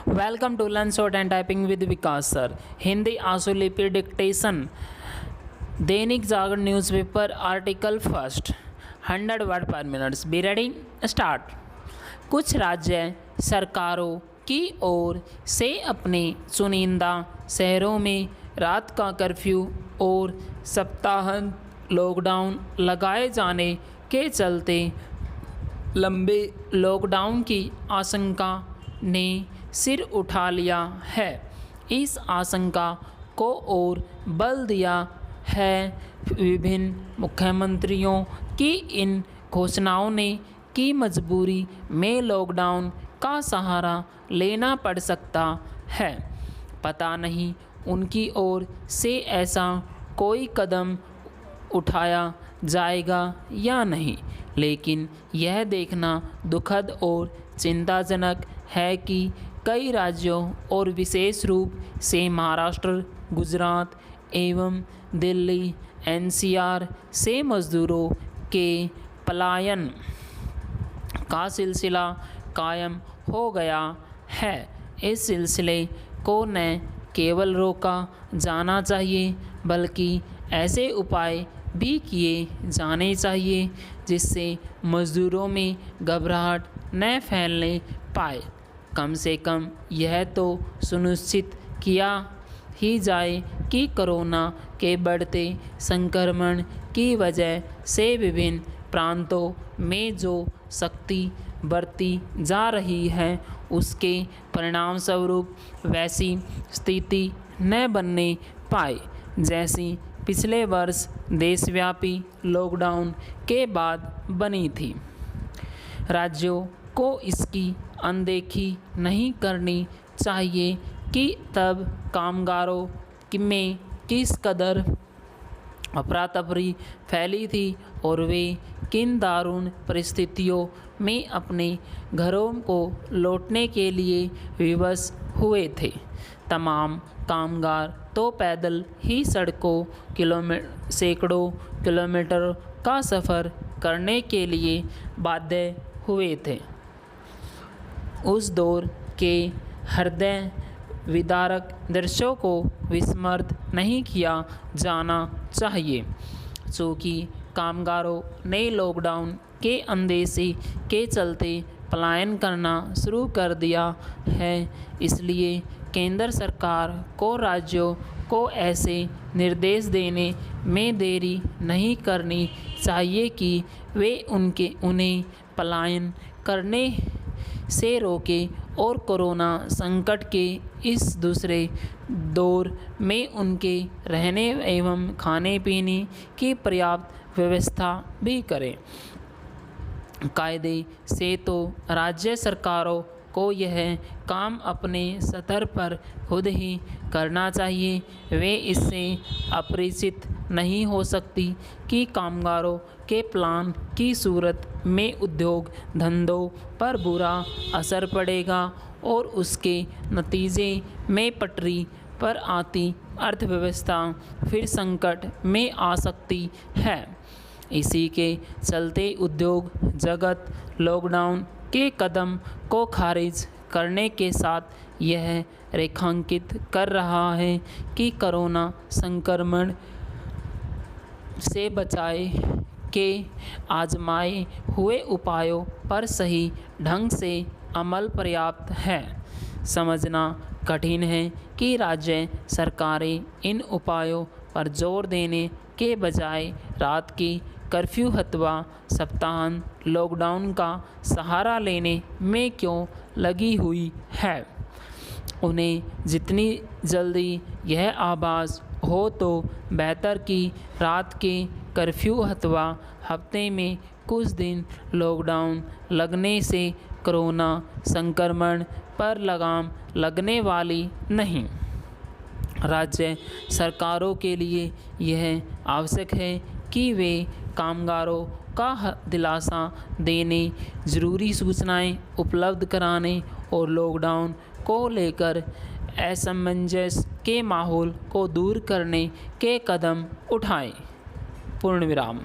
Welcome to learn short and typing with Vikas sir. Hindi आशुलिपि dictation. Dainik Jagran newspaper article first 100 word per minutes. Be ready, start. कुछ राज्य सरकारों की ओर से अपने चुनिंदा शहरों में रात का कर्फ्यू और सप्ताहांत लॉकडाउन लगाए जाने के चलते लंबे लॉकडाउन की आशंका ने सिर उठा लिया है। इस आशंका को और बल दिया है विभिन्न मुख्यमंत्रियों की इन घोषणाओं ने कि मजबूरी में लॉकडाउन का सहारा लेना पड़ सकता है। पता नहीं उनकी ओर से ऐसा कोई कदम उठाया जाएगा या नहीं, लेकिन यह देखना दुखद और चिंताजनक है कि कई राज्यों और विशेष रूप से महाराष्ट्र, गुजरात एवं दिल्ली एनसीआर से मजदूरों के पलायन का सिलसिला कायम हो गया है। इस सिलसिले को न केवल रोका जाना चाहिए बल्कि ऐसे उपाय भी किए जाने चाहिए जिससे मजदूरों में घबराहट न फैलने पाए। कम से कम यह तो सुनिश्चित किया ही जाए कि कोरोना के बढ़ते संक्रमण की वजह से विभिन्न प्रांतों में जो सख्ती बरती जा रही है उसके परिणामस्वरूप वैसी स्थिति न बनने पाए जैसी पिछले वर्ष देशव्यापी लॉकडाउन के बाद बनी थी। राज्यों को इसकी अनदेखी नहीं करनी चाहिए कि तब कामगारों में किस कदर अफरा-तफरी फैली थी और वे किन दारुण परिस्थितियों में अपने घरों को लौटने के लिए विवश हुए थे। तमाम कामगार तो पैदल ही सैकड़ों किलोमीटर का सफ़र करने के लिए बाध्य हुए थे। उस दौर के हृदय विदारक दृश्यों को विस्मृत नहीं किया जाना चाहिए। चूँकि कामगारों ने लॉकडाउन के अंदेशे के चलते पलायन करना शुरू कर दिया है, इसलिए केंद्र सरकार को राज्यों को ऐसे निर्देश देने में देरी नहीं करनी चाहिए कि वे उन्हें पलायन करने से रोके और कोरोना संकट के इस दूसरे दौर में उनके रहने एवं खाने पीने की पर्याप्त व्यवस्था भी करें। कायदे से तो राज्य सरकारों को यह काम अपने स्तर पर खुद ही करना चाहिए। वे इससे अपरिचित नहीं हो सकती कि कामगारों के प्लान की सूरत में उद्योग धंधों पर बुरा असर पड़ेगा और उसके नतीजे में पटरी पर आती अर्थव्यवस्था फिर संकट में आ सकती है। इसी के चलते उद्योग जगत लॉकडाउन के कदम को खारिज करने के साथ यह रेखांकित कर रहा है कि कोरोना संक्रमण से बचाए के आजमाए हुए उपायों पर सही ढंग से अमल पर्याप्त है। समझना कठिन है कि राज्य सरकारें इन उपायों पर जोर देने के बजाय रात की कर्फ्यू अथवा सप्ताहांत लॉकडाउन का सहारा लेने में क्यों लगी हुई है। उन्हें जितनी जल्दी यह आभास हो तो बेहतर कि रात के कर्फ्यू अथवा हफ्ते में कुछ दिन लॉकडाउन लगने से कोरोना संक्रमण पर लगाम लगने वाली नहीं। राज्य सरकारों के लिए यह आवश्यक है कि वे कामगारों का दिलासा देने, ज़रूरी सूचनाएं उपलब्ध कराने और लॉकडाउन को लेकर असमंजस के माहौल को दूर करने के कदम उठाएं। पूर्ण विराम।